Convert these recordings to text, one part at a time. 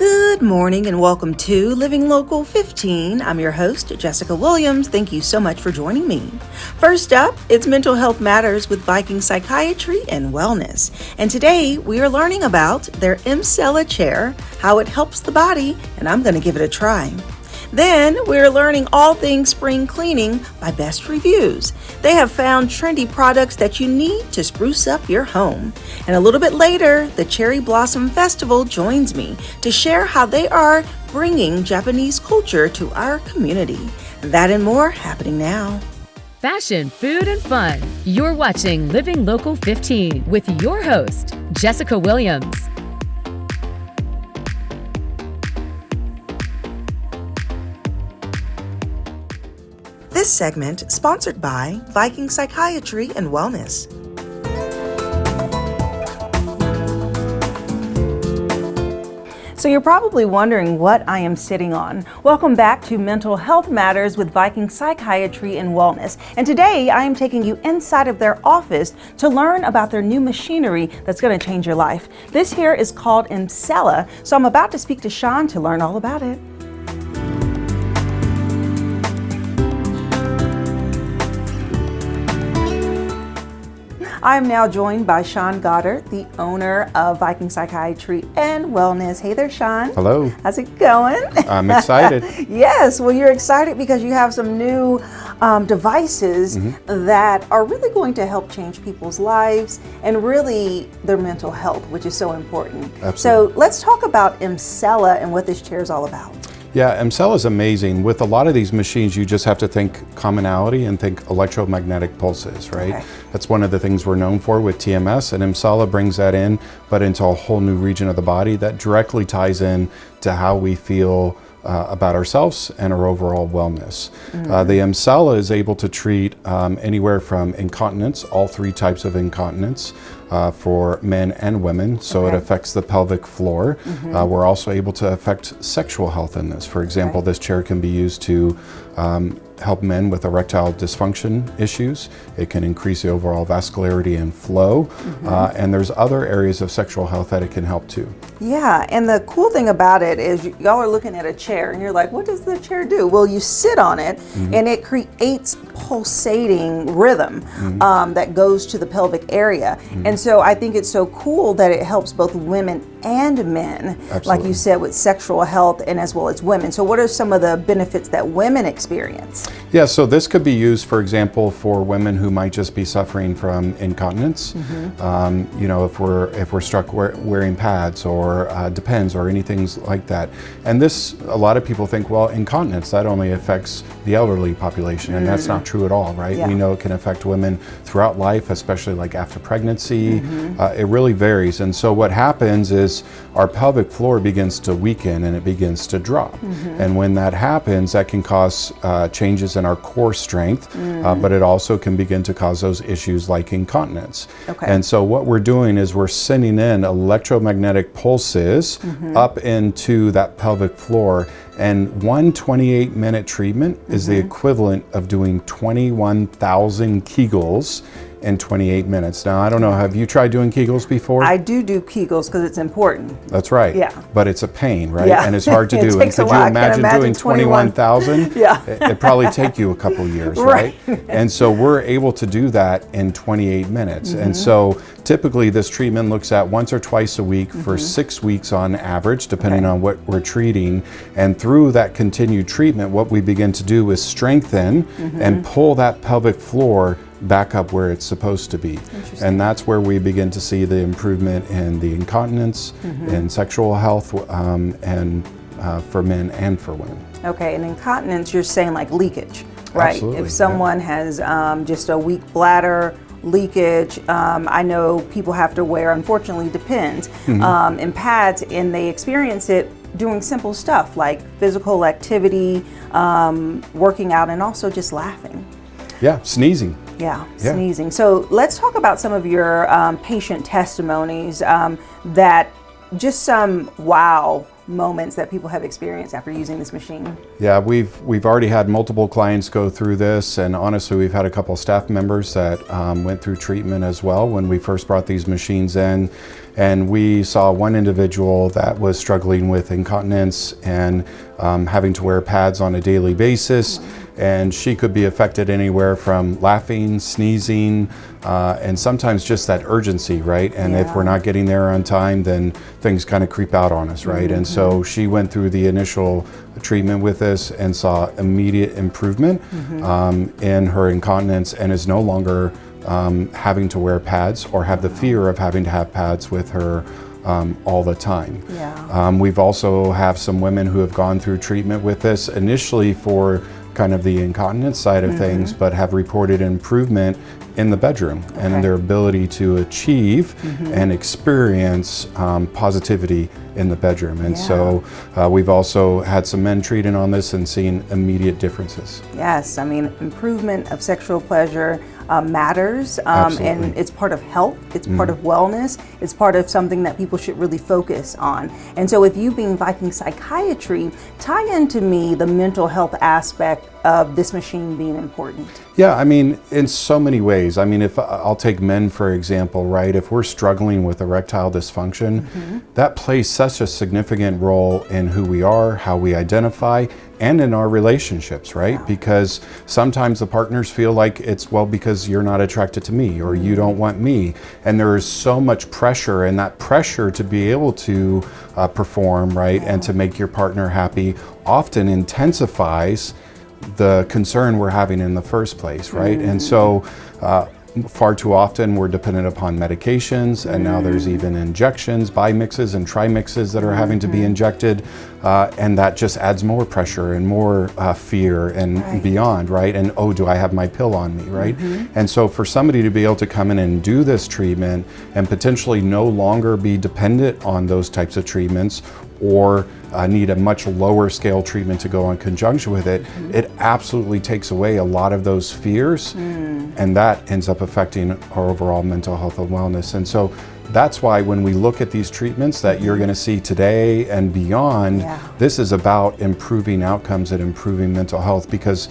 Good morning and welcome to Living Local 15. I'm your host, Jessica Williams. Thank you so much for joining me. First up, it's Mental Health Matters with Viking Psychiatry and Wellness. And today we are learning about their Emsella chair, how it helps the body, and I'm going to give it a try. Then we're learning all things spring cleaning by BestReviews. They have found trendy products that you need to spruce up your home. And a little bit later, the Cherry Blossom Festival joins me to share how they are bringing Japanese culture to our community. That and more happening now. Fashion, food, and fun. You're watching Living Local 15 with your host, Jessica Williams. This segment sponsored by Viking Psychiatry and Wellness. So you're probably wondering what I am sitting on. Welcome back to Mental Health Matters with Viking Psychiatry and Wellness. And today I am taking you inside of their office to learn about their new machinery that's going to change your life. This here is called Emsella. So I'm about to speak to Sean to learn all about it. I am now joined by Sean Goddard, the owner of Viking Psychiatry and Wellness. Hey there, Sean. Hello. How's it going? I'm excited. Yes, well, you're excited because you have some new devices that are really going to help change people's lives and really their mental health, which is so important. Absolutely. So let's talk about Emsella and what this chair is all about. Yeah, Emsella is amazing. With a lot of these machines, you just have to think commonality and think electromagnetic pulses, right? Okay. That's one of the things we're known for with TMS, and Emsella brings that in, but into a whole new region of the body that directly ties in to how we feel about ourselves and our overall wellness. The Emsella is able to treat anywhere from incontinence, all three types of incontinence, for men and women, so it affects the pelvic floor. We're also able to affect sexual health in this. For example, this chair can be used to help men with erectile dysfunction issues. It can increase the overall vascularity and flow, and there's other areas of sexual health that it can help too. Yeah, and the cool thing about it is y'all are looking at a chair and you're like, what does the chair do? Well, you sit on it and it creates pulsating rhythm that goes to the pelvic area. And so I think it's so cool that it helps both women and men, like you said, with sexual health and as well as women. So what are some of the benefits that women experience? Yeah, so this could be used, for example, for women who might just be suffering from incontinence. You know, if we're stuck wearing pads or Depends or anything like that. And this, a lot of people think, well, incontinence, that only affects the elderly population, and that's not true at all, right? Yeah. We know it can affect women throughout life, especially like after pregnancy. It really varies. And so what happens is our pelvic floor begins to weaken and it begins to drop. And when that happens, that can cause changes in our core strength, but it also can begin to cause those issues like incontinence. And so what we're doing is we're sending in electromagnetic pulses up into that pelvic floor, and one 28-minute treatment is the equivalent of doing 21,000 Kegels in 28 minutes. Now, I don't know, have you tried doing Kegels before? I do Kegels because it's important. That's right. Yeah. But it's a pain, right? Yeah. And it's hard to It do. takes And a could you while. I can't imagine doing imagine 21,000? Yeah. It'd probably take you a couple years, right? And so we're able to do that in 28 minutes. And so typically this treatment looks at once or twice a week for 6 weeks on average, depending on what we're treating. And through that continued treatment, what we begin to do is strengthen and pull that pelvic floor back up where it's supposed to be. And that's where we begin to see the improvement in the incontinence, in sexual health, and for men and for women. Okay, and incontinence, you're saying like leakage, right? Absolutely, If someone has just a weak bladder, leakage, I know people have to wear, unfortunately, Depends, and pads, and they experience it doing simple stuff like physical activity, working out, and also just laughing. Yeah, sneezing. Yeah, sneezing. So let's talk about some of your patient testimonies that just some wow moments that people have experienced after using this machine? Yeah, we've already had multiple clients go through this, and honestly, we've had a couple staff members that went through treatment as well when we first brought these machines in. And we saw one individual that was struggling with incontinence and having to wear pads on a daily basis. And she could be affected anywhere from laughing, sneezing, and sometimes just that urgency, right? And if we're not getting there on time, then things kind of creep out on us, right? And so she went through the initial treatment with us and saw immediate improvement in her incontinence, and is no longer having to wear pads or have the fear of having to have pads with her all the time. We've also have some women who have gone through treatment with this initially for kind of the incontinence side of things, but have reported improvement in the bedroom and in their ability to achieve and experience positivity in the bedroom. And so we've also had some men treated on this and seen immediate differences. Yes, I mean, improvement of sexual pleasure matters, and it's part of health, it's part of wellness, it's part of something that people should really focus on. And so with you being Viking Psychiatry, tie into me the mental health aspect of this machine being important. Yeah, I mean, in so many ways. I mean, if I'll take men, for example, right? If we're struggling with erectile dysfunction, that plays such a significant role in who we are, how we identify, and in our relationships, right? Because sometimes the partners feel like it's, well, because you're not attracted to me or you don't want me. And there is so much pressure, and that pressure to be able to perform, right? And to make your partner happy often intensifies the concern we're having in the first place, right? And so far too often we're dependent upon medications, and now there's even injections, bimixes and trimixes that are having to be injected, and that just adds more pressure and more fear and beyond, right? And oh, do I have my pill on me, right? And so for somebody to be able to come in and do this treatment and potentially no longer be dependent on those types of treatments, or need a much lower scale treatment to go in conjunction with it, it absolutely takes away a lot of those fears, and that ends up affecting our overall mental health and wellness. And so that's why when we look at these treatments that you're going to see today and beyond, this is about improving outcomes and improving mental health, because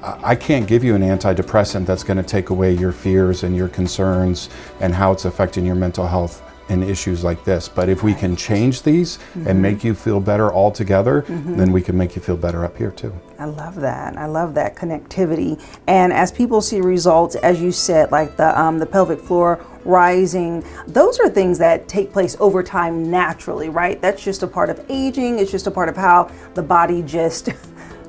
I can't give you an antidepressant that's going to take away your fears and your concerns and how it's affecting your mental health and issues like this. But if we can change these and make you feel better altogether, then we can make you feel better up here too. I love that. I love that connectivity. And as people see results, as you said, like the pelvic floor rising, those are things that take place over time naturally, right? That's just a part of aging. It's just a part of how the body just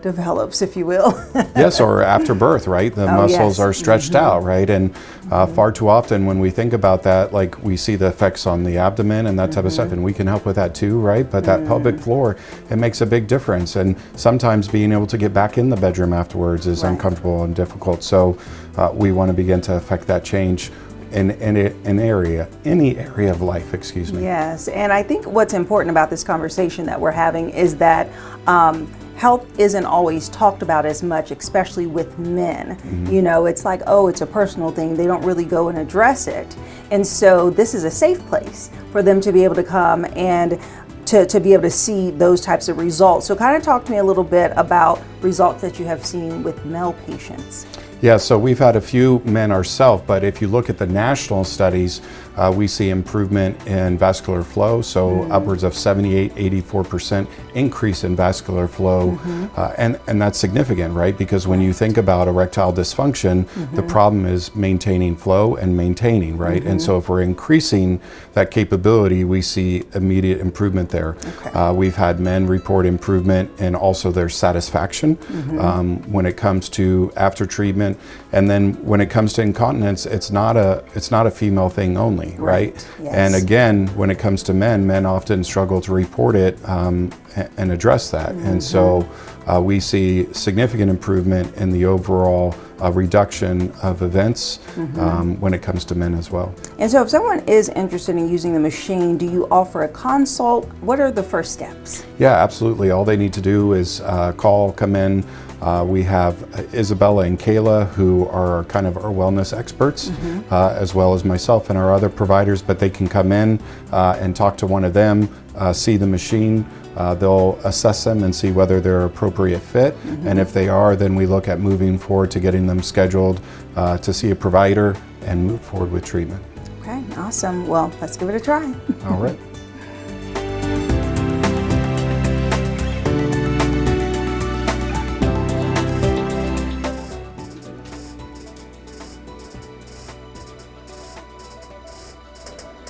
develops, if you will. Yes, or after birth, right? The muscles are stretched out, right? And far too often when we think about that, like we see the effects on the abdomen and that type of stuff, and we can help with that too, right? But that pelvic floor, it makes a big difference. And sometimes being able to get back in the bedroom afterwards is uncomfortable and difficult. So we want to begin to affect that change in any area of life, excuse me. Yes, and I think what's important about this conversation that we're having is that health isn't always talked about as much, especially with men. You know, it's like, oh, it's a personal thing. They don't really go and address it. And so this is a safe place for them to be able to come and to be able to see those types of results. So kind of talk to me a little bit about results that you have seen with male patients. Yeah, so we've had a few men ourselves, but if you look at the national studies, we see improvement in vascular flow, so upwards of 78-84% increase in vascular flow, and that's significant, right? Because when you think about erectile dysfunction, the problem is maintaining flow and maintaining, right? And so if we're increasing that capability, we see immediate improvement there. We've had men report improvement in also their satisfaction when it comes to after treatment. And then when it comes to incontinence, it's not a female thing only, right? Yes. And again, when it comes to men often struggle to report it and address that. And so we see significant improvement in the overall reduction of events when it comes to men as well. And so if someone is interested in using the machine, do you offer a consult? What are the first steps? Yeah, absolutely. All they need to do is come in. We have Isabella and Kayla, who are kind of our wellness experts, as well as myself and our other providers, but they can come in and talk to one of them, see the machine. They'll assess them and see whether they're appropriate fit. And if they are, then we look at moving forward to getting them scheduled to see a provider and move forward with treatment. Okay, awesome. Well, let's give it a try. All right.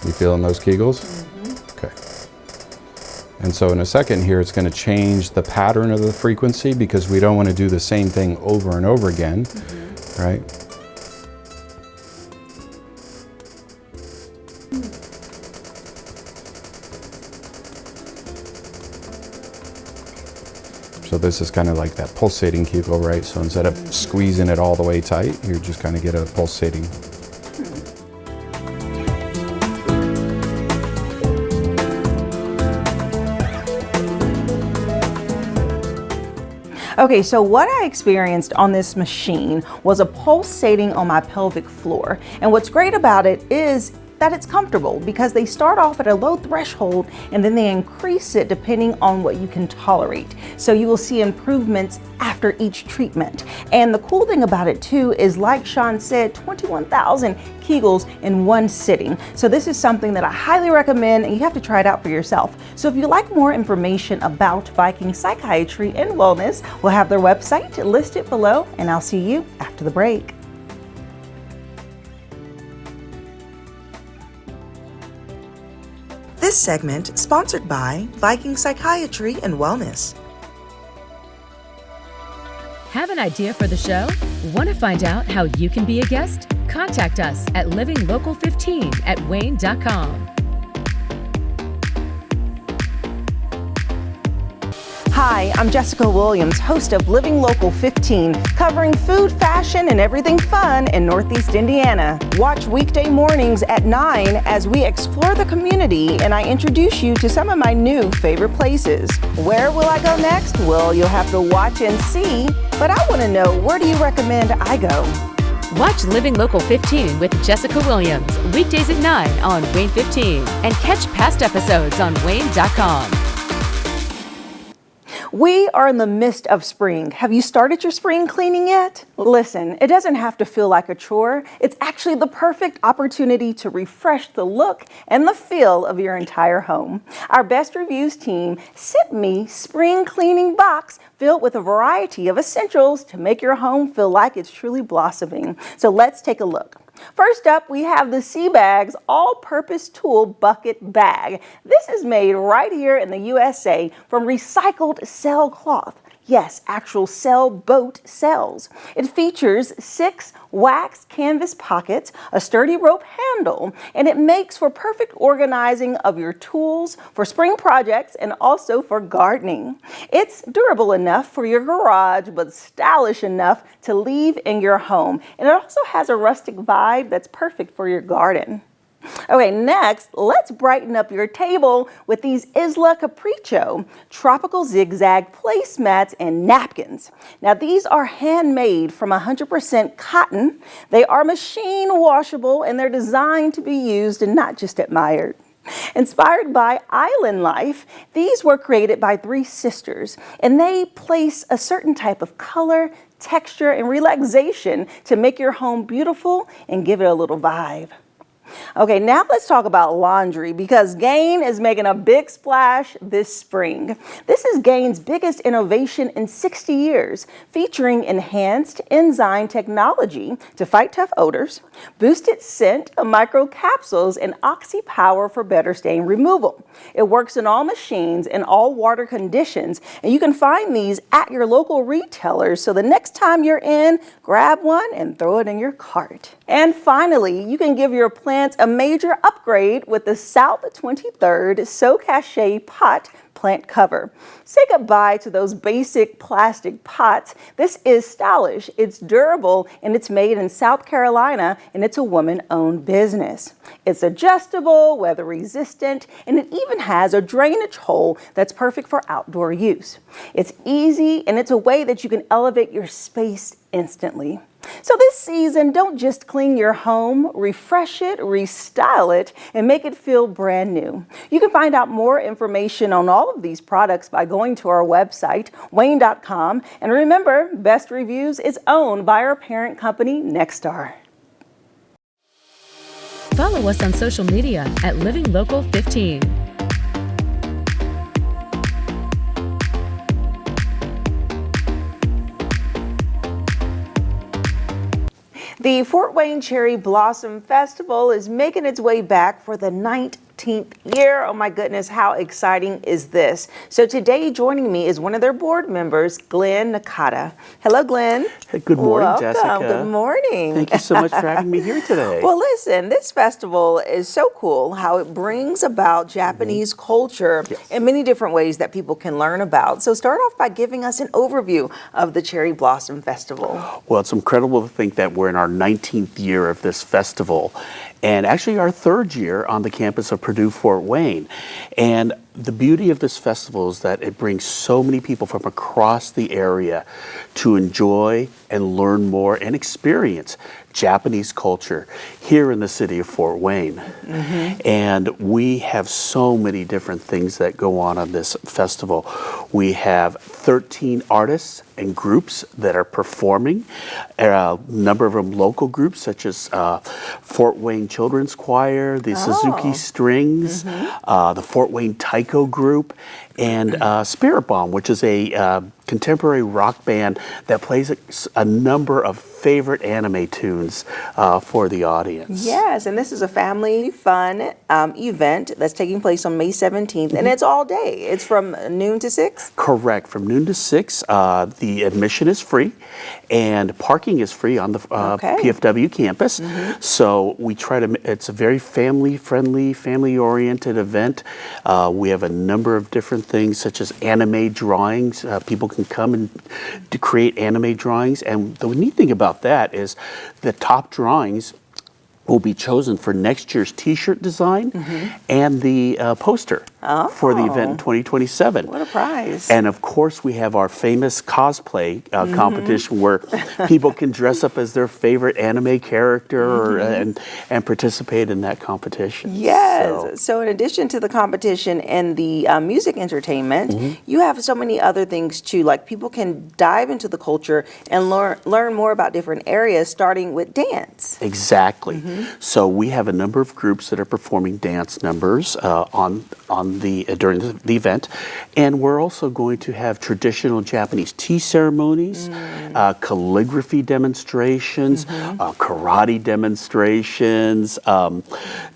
You feeling those Kegels? Okay. And so in a second here, it's going to change the pattern of the frequency because we don't want to do the same thing over and over again, right? So this is kind of like that pulsating Kegel, right? So instead of squeezing it all the way tight, you just kind of get a pulsating. Okay, so what I experienced on this machine was a pulsating on my pelvic floor. And what's great about it is that it's comfortable because they start off at a low threshold and then they increase it depending on what you can tolerate. So you will see improvements after each treatment. And the cool thing about it too is, like Sean said, 21,000 Kegels in one sitting. So this is something that I highly recommend, and you have to try it out for yourself. So if you'd like more information about Viking Psychiatry and Wellness, we'll have their website listed below, and I'll see you after the break. This segment sponsored by Viking Psychiatry and Wellness. Have an idea for the show? Want to find out how you can be a guest? Contact us at livinglocal15@wayne.com. Hi, I'm Jessica Williams, host of Living Local 15, covering food, fashion, and everything fun in Northeast Indiana. Watch weekday mornings at 9 as we explore the community and I introduce you to some of my new favorite places. Where will I go next? Well, you'll have to watch and see, but I want to know, where do you recommend I go? Watch Living Local 15 with Jessica Williams, weekdays at 9 on Wayne 15, and catch past episodes on wayne.com. We are in the midst of spring. Have you started your spring cleaning yet? Listen, it doesn't have to feel like a chore. It's actually the perfect opportunity to refresh the look and the feel of your entire home. Our Best Reviews team sent me spring cleaning box filled with a variety of essentials to make your home feel like it's truly blossoming. So let's take a look. First up, we have the CBS all-purpose tool bucket bag. This is made right here in the USA from recycled cell cloth. Yes, actual sailboat cells. It features 6 wax canvas pockets, a sturdy rope handle, and it makes for perfect organizing of your tools for spring projects and also for gardening. It's durable enough for your garage, but stylish enough to leave in your home. And it also has a rustic vibe that's perfect for your garden. Okay, next, let's brighten up your table with these Isla Capriccio tropical zigzag placemats and napkins. Now, these are handmade from 100% cotton. They are machine washable and they're designed to be used and not just admired. Inspired by island life, these were created by 3 sisters, and they place a certain type of color, texture, and relaxation to make your home beautiful and give it a little vibe. Okay, now let's talk about laundry because Gain is making a big splash this spring. This is Gain's biggest innovation in 60 years, featuring enhanced enzyme technology to fight tough odors, boosted scent of micro capsules, and oxy power for better stain removal. It works in all machines and all water conditions, and you can find these at your local retailers. So the next time you're in, grab one and throw it in your cart. And finally, you can give your plants a major upgrade with the South 23rd So Cachet pot plant cover. Say goodbye to those basic plastic pots. This is stylish, it's durable, and it's made in South Carolina, and it's a woman-owned business. It's adjustable, weather-resistant, and it even has a drainage hole that's perfect for outdoor use. It's easy, and it's a way that you can elevate your space instantly. So this season, don't just clean your home, refresh it, restyle it, and make it feel brand new. You can find out more information on all of these products by going to our website, WANE.com. And remember, Best Reviews is owned by our parent company, Nexstar. Follow us on social media at Living Local 15. The Fort Wayne Cherry Blossom Festival is making its way back for the 19th year. Oh my goodness, how exciting is this? So today joining me is one of their board members, Glenn Nakata. Hello, Glenn. Hey, good morning, Welcome. Jessica. Good morning. Thank you so much for having me here today. Well, listen, this festival is so cool how it brings about Japanese culture in many different ways that people can learn about. So start off by giving us an overview of the Cherry Blossom Festival. Well, it's incredible to think that we're in our 19th year of this festival, and actually our 3rd year on the campus of Purdue Fort Wayne. And the beauty of this festival is that it brings so many people from across the area to enjoy and learn more and experience Japanese culture here in the city of Fort Wayne. And we have so many different things that go on this festival. We have 13 artists and groups that are performing, a number of them local groups such as Fort Wayne Children's Choir, the Suzuki Strings, the Fort Wayne Taiko Group, and Spirit Bomb, which is a contemporary rock band that plays a number of favorite anime tunes for the audience. Yes, and this is a family fun event that's taking place on May 17th, and it's all day. It's from noon to 6? Correct, from noon to 6. The admission is free, and parking is free on the PFW campus. So we try to, it's a very family-friendly, family-oriented event. We have a number of different things such as anime drawings. People can come and to create anime drawings, and the neat thing about that is the top drawings will be chosen for next year's t-shirt design and the poster for the event in 2027. What a prize. And of course we have our famous cosplay competition where people can dress up as their favorite anime character and participate in that competition. Yes. So in addition to the competition and the music entertainment, you have so many other things too. Like people can dive into the culture and learn more about different areas, starting with dance. Exactly. So we have a number of groups that are performing dance numbers during the event, and we're also going to have traditional Japanese tea ceremonies, calligraphy demonstrations, karate demonstrations,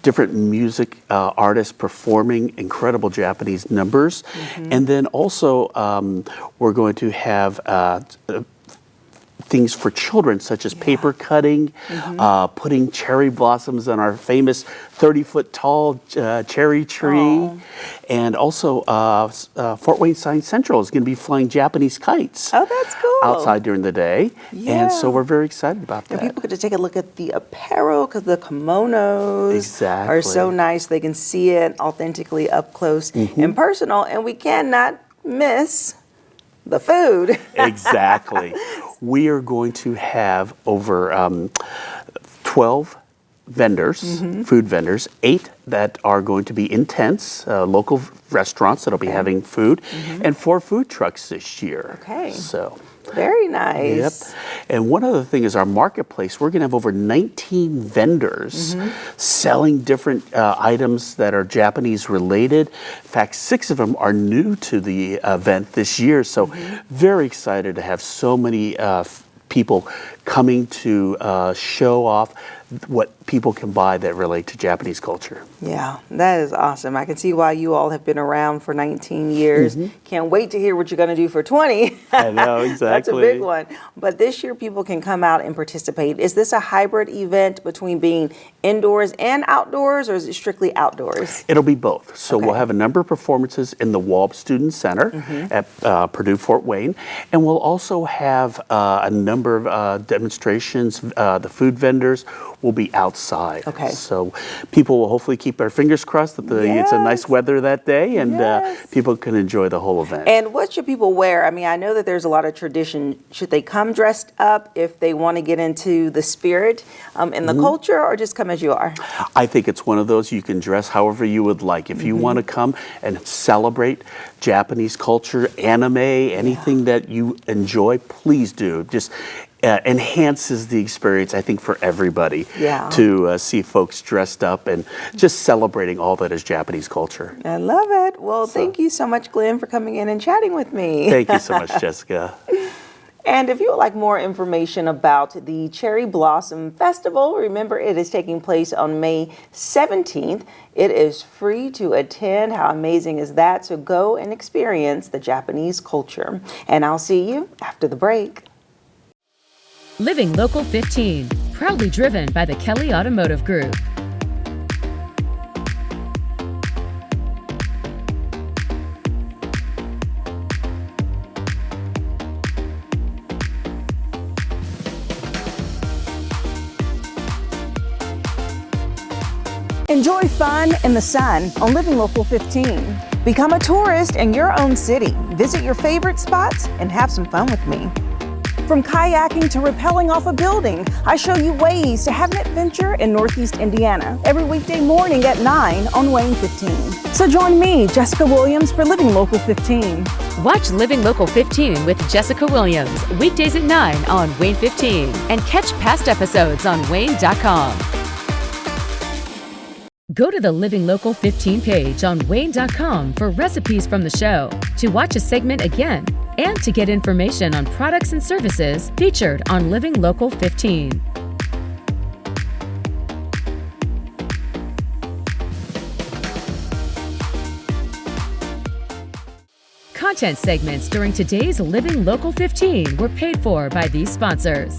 different music artists performing incredible Japanese numbers, and then also we're going to have things for children such as paper cutting, putting cherry blossoms on our famous 30-foot tall cherry tree, and also Fort Wayne Science Central is going to be flying Japanese kites. Oh, that's cool. Outside during the day, and so we're very excited about that. And people get to take a look at the apparel because the kimonos are so nice. They can see it authentically up close and personal, and we cannot miss the food. Exactly. We are going to have over 12 vendors, food vendors, 8 that are going to be in tents, local restaurants that'll be having food, and 4 food trucks this year. So very nice. Yep. And one other thing is our marketplace. We're going to have over 19 vendors selling different items that are Japanese related. In fact, 6 of them are new to the event this year. So very excited to have so many people coming to show off what people can buy that relate to Japanese culture. Yeah, that is awesome. I can see why you all have been around for 19 years. Can't wait to hear what you're going to do for 20. I know, exactly. That's a big one. But this year people can come out and participate. Is this a hybrid event between being indoors and outdoors, or is it strictly outdoors? It'll be both. So we'll have a number of performances in the Walb Student Center at Purdue Fort Wayne, and we'll also have a number of demonstrations, the food vendors will be outside. Okay. So people will hopefully keep their fingers crossed that it's a nice weather that day, and people can enjoy the whole event. And what should people wear? I mean, I know that there's a lot of tradition. Should they come dressed up if they want to get into the spirit in the culture, or just come as you are? I think it's one of those you can dress however you would like. If you want to come and celebrate Japanese culture, anime, anything that you enjoy, please do. Just enhances the experience, I think, for everybody to see folks dressed up and just celebrating all that is Japanese culture. I love it. Well, thank you so much, Glenn, for coming in and chatting with me. Thank you so much, Jessica. And if you would like more information about the Cherry Blossom Festival, remember it is taking place on May 17th. It is free to attend. How amazing is that? So go and experience the Japanese culture. And I'll see you after the break. Living Local 15, proudly driven by the Kelly Automotive Group. Enjoy fun in the sun on Living Local 15. Become a tourist in your own city. Visit your favorite spots and have some fun with me. From kayaking to rappelling off a building, I show you ways to have an adventure in Northeast Indiana every weekday morning at 9 on WANE 15. So join me, Jessica Williams, for Living Local 15. Watch Living Local 15 with Jessica Williams, weekdays at 9 on WANE 15, and catch past episodes on WANE.com. Go to the Living Local 15 page on WANE.com for recipes from the show, to watch a segment again, and to get information on products and services featured on Living Local 15. Content segments during today's Living Local 15 were paid for by these sponsors.